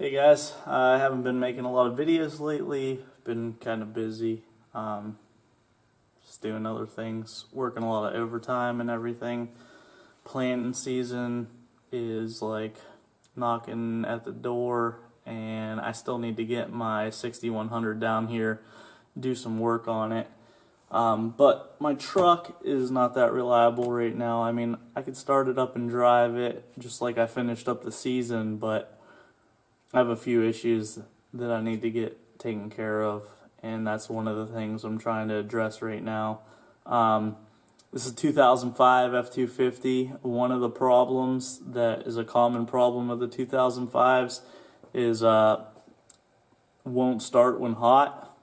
Hey guys, I haven't been making a lot of videos lately, been kind of busy, just doing other things, working a lot of overtime and everything. Planting season is like knocking at the door, and I still need to get my 6100 down here, do some work on it. But my truck is not that reliable right now. I mean, I could start it up and drive it just like I finished up the season, but I have a few issues that I need to get taken care of, and that's one of the things I'm trying to address right now. This is 2005 F-250. One of the problems that is a common problem of the 2005s is won't start when hot.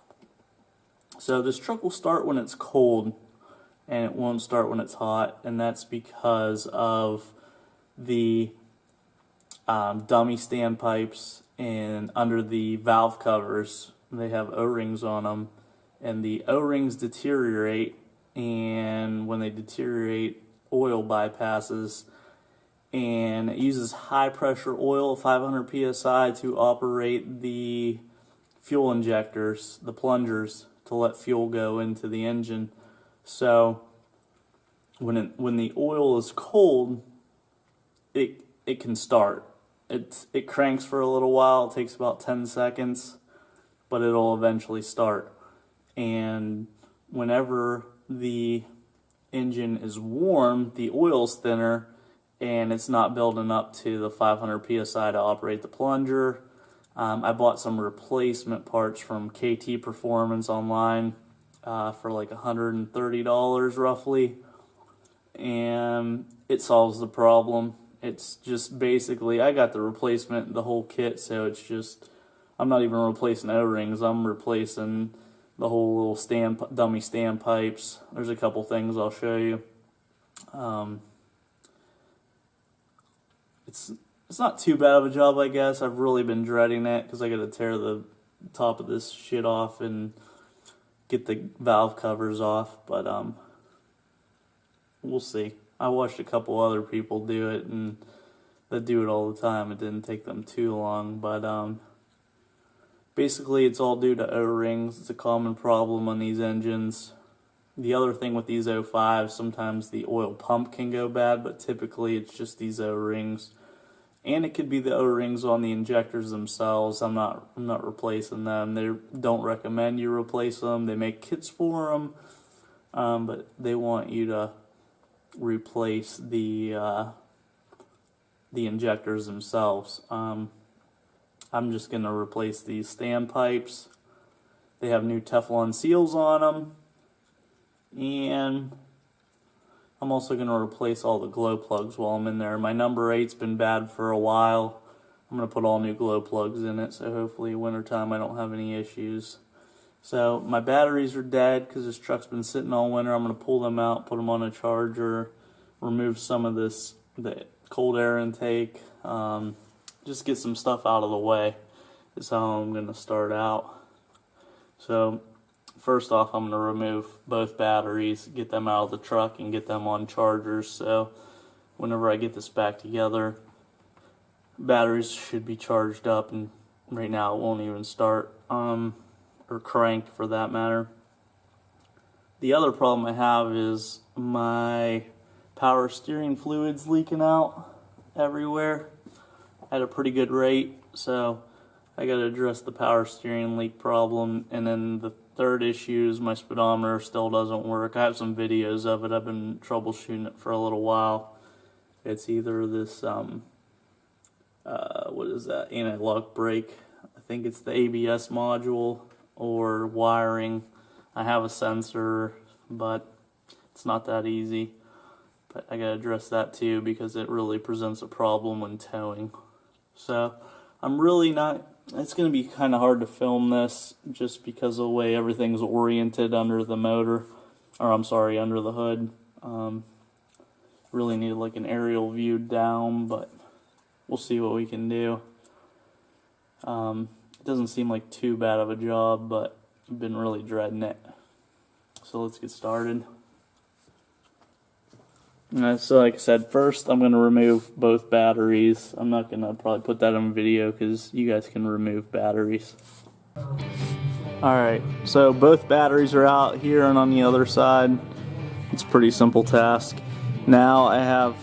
So this truck will start when it's cold, and it won't start when it's hot, and that's because of the dummy standpipes and under the valve covers. They have O-rings on them, and the O-rings deteriorate, and when they deteriorate, oil bypasses, and it uses high pressure oil, 500 psi, to operate the fuel injectors, the plungers, to let fuel go into the engine. So when the oil is cold, it can start. It cranks for a little while. It takes about 10 seconds, but it'll eventually start. And whenever the engine is warm, the oil's thinner, and it's not building up to the 500 psi to operate the plunger. I bought some replacement parts from KT Performance online for like $130 roughly, and it solves the problem. It's just basically, I got the replacement, the whole kit, so it's just, I'm not even replacing O-rings, I'm replacing the whole little dummy standpipes. There's a couple things I'll show you. It's not too bad of a job, I guess. I've really been dreading it because I got to tear the top of this shit off and get the valve covers off, but we'll see. I watched a couple other people do it, and they do it all the time. It didn't take them too long, but basically it's all due to O-rings. It's a common problem on these engines. The other thing with these 05s, sometimes the oil pump can go bad, but typically it's just these O-rings. And it could be the O-rings on the injectors themselves. I'm not replacing them. They don't recommend you replace them. They make kits for them, but they want you to replace the injectors themselves. I'm just going to replace these standpipes. They have new Teflon seals on them, and I'm also going to replace all the glow plugs while I'm in there. My number 8's been bad for a while. I'm going to put all new glow plugs in it, so hopefully wintertime I don't have any issues. So my batteries are dead because this truck's been sitting all winter. I'm going to pull them out, put them on a charger, remove some of the cold air intake, just get some stuff out of the way is how I'm going to start out. So first off, I'm going to remove both batteries, get them out of the truck, and get them on chargers. So whenever I get this back together, batteries should be charged up, and right now it won't even start, or crank for that matter. The other problem I have is my power steering fluid's leaking out everywhere at a pretty good rate, so I got to address the power steering leak problem. And then the third issue is my speedometer still doesn't work. I have some videos of it. I've been troubleshooting it for a little while. It's either this what is that, anti-lock brake, I think it's the ABS module, or wiring. I have a sensor, but it's not that easy. But I gotta address that too because it really presents a problem when towing. So I'm really not, it's gonna be kind of hard to film this just because of the way everything's oriented under the motor, or I'm sorry, under the hood. Really need like an aerial view down, but we'll see what we can do. It doesn't seem like too bad of a job, but I've been really dreading it. So let's get started. So like I said, first I'm going to remove both batteries. I'm not going to probably put that on video because you guys can remove batteries. Alright, so both batteries are out here and on the other side. It's a pretty simple task. Now I have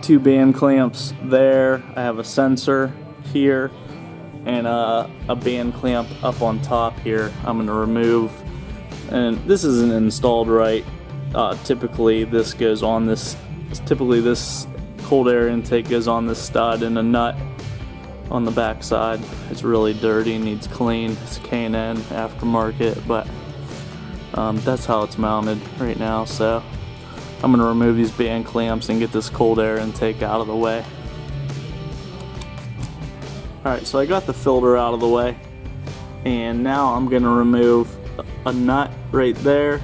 2 band clamps there. I have a sensor here and a band clamp up on top here. I'm going to remove, and this isn't installed right. Typically this goes on this. Typically this cold air intake goes on this stud and a nut on the back side. It's really dirty, needs clean. It's K&N aftermarket, but that's how it's mounted right now. So I'm going to remove these band clamps and get this cold air intake out of the way. Alright, so I got the filter out of the way, and now I'm going to remove a nut right there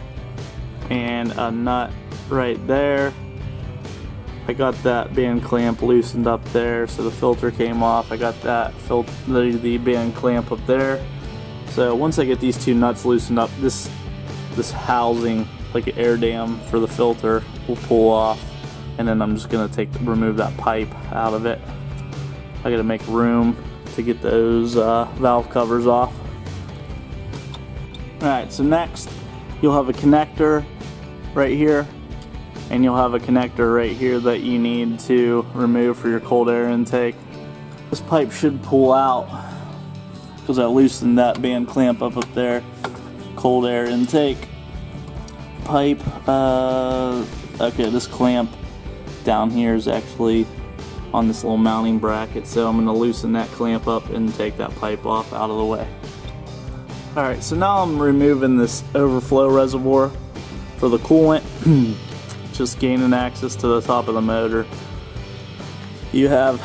and a nut right there. I got that band clamp loosened up there, so the filter came off. I got that the band clamp up there. So once I get these 2 nuts loosened up, this housing, like an air dam for the filter, will pull off, and then I'm just gonna remove that pipe out of it. I gotta make room to get those valve covers off. Alright, so next you'll have a connector right here, and you'll have a connector right here that you need to remove for your cold air intake. This pipe should pull out because I loosened that band clamp up there. Cold air intake pipe. Okay, this clamp down here is actually on this little mounting bracket, so I'm going to loosen that clamp up and take that pipe off out of the way. Alright, so now I'm removing this overflow reservoir for the coolant. Just gaining access to the top of the motor. You have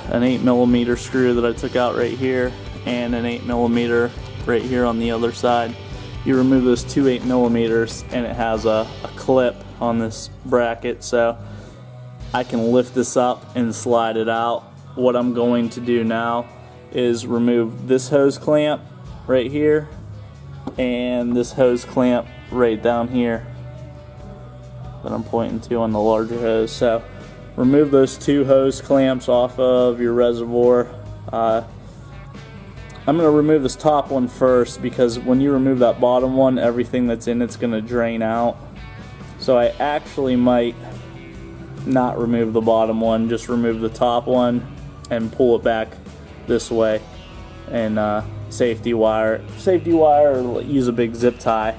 an 8mm screw that I took out right here and an 8mm right here on the other side. You remove those 2 8mm and it has a clip on this bracket, so I can lift this up and slide it out. What I'm going to do now is remove this hose clamp right here and this hose clamp right down here that I'm pointing to on the larger hose. So remove those 2 hose clamps off of your reservoir. I'm going to remove this top one first because when you remove that bottom one, everything that's in it's going to drain out. So I actually might not remove the bottom one, just remove the top one and pull it back this way, and safety wire or use a big zip tie,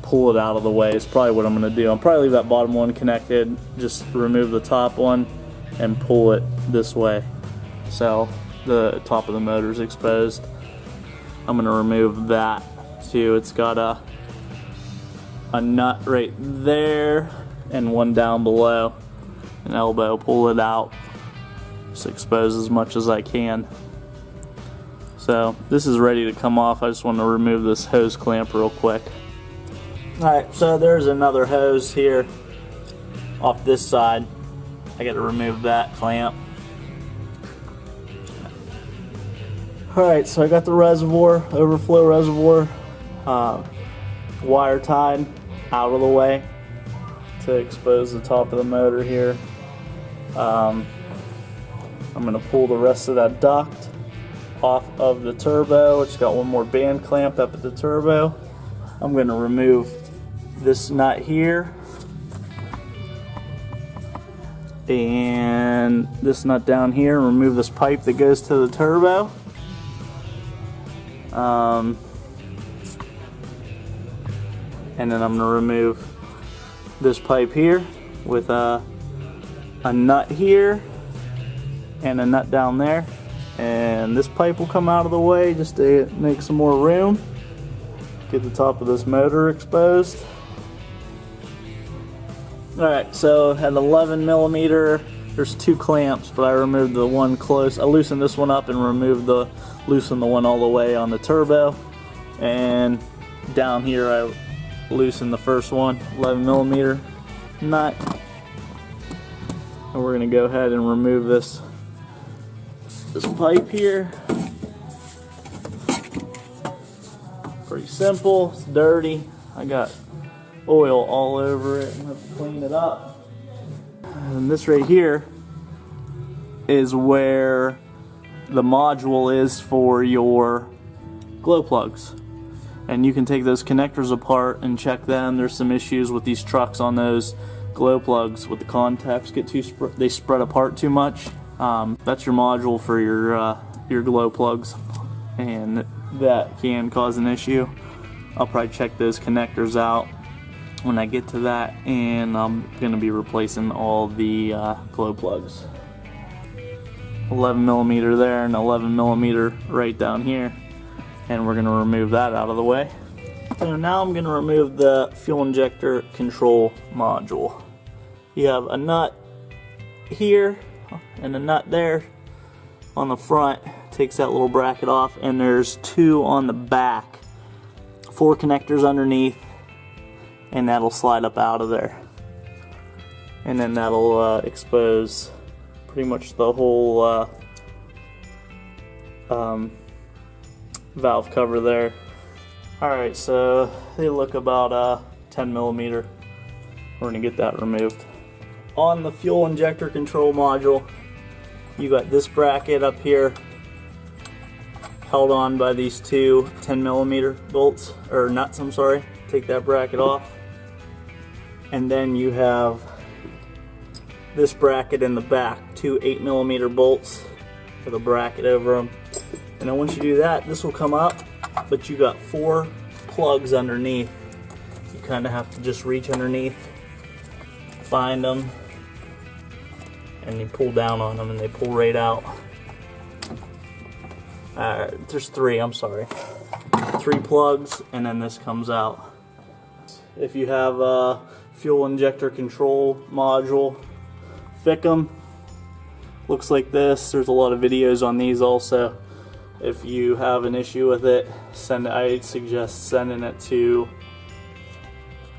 pull it out of the way is probably what I'm going to do. I'll probably leave that bottom one connected, just remove the top one and pull it this way so the top of the motor is exposed. I'm going to remove that too. It's got a nut right there and one down below, an elbow. Pull it out, just expose as much as I can. So this is ready to come off. I just want to remove this hose clamp real quick. Alright, so there's another hose here off this side. I got to remove that clamp. Alright, so I got the reservoir, overflow reservoir, wire tied out of the way to expose the top of the motor here. I'm going to pull the rest of that duct off of the turbo. It's got one more band clamp up at the turbo. I'm going to remove this nut here and this nut down here, and remove this pipe that goes to the turbo. And then I'm going to remove this pipe here with a nut here and a nut down there, and this pipe will come out of the way just to make some more room. Get the top of this motor exposed. Alright, so at 11mm, there's 2 clamps, but I removed the one close. I loosened this one up and loosened the one all the way on the turbo. And down here I loosened the first one, 11mm nut. And we're going to go ahead and remove this pipe here. Pretty simple. It's dirty. I got oil all over it. I'm going to have to clean it up. And this right here is where the module is for your glow plugs. And you can take those connectors apart and check them. There's some issues with these trucks on those glow plugs with the contacts get they spread apart too much. That's your module for your glow plugs, and that can cause an issue. I'll probably check those connectors out when I get to that, and I'm going to be replacing all the glow plugs. 11mm there and 11mm right down here, and we're going to remove that out of the way. So now I'm going to remove the fuel injector control module. You have a nut here and a nut there on the front, takes that little bracket off, and there's 2 on the back, 4 connectors underneath, and that'll slide up out of there, and then that'll expose pretty much the whole valve cover there. Alright, so they look about 10mm. We're going to get that removed. On the fuel injector control module, you got this bracket up here held on by these 2 10mm bolts, or nuts, I'm sorry. Take that bracket off. And then you have this bracket in the back, 2 8mm bolts with a bracket over them. And then once you do that, this will come up, but you got 4 plugs underneath. You kind of have to just reach underneath, find them, and you pull down on them and they pull right out. There's 3, I'm sorry. 3 plugs, and then this comes out. If you have a fuel injector control module, FIC them. Looks like this. There's a lot of videos on these also. If you have an issue with it, I suggest sending it to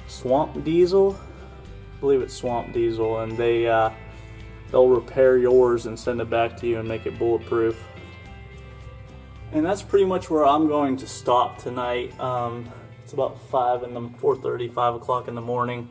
Swamp Diesel. I believe it's Swamp Diesel, and they'll repair yours and send it back to you and make it bulletproof. And that's pretty much where I'm going to stop tonight. It's about 4:30, 5 o'clock in the morning.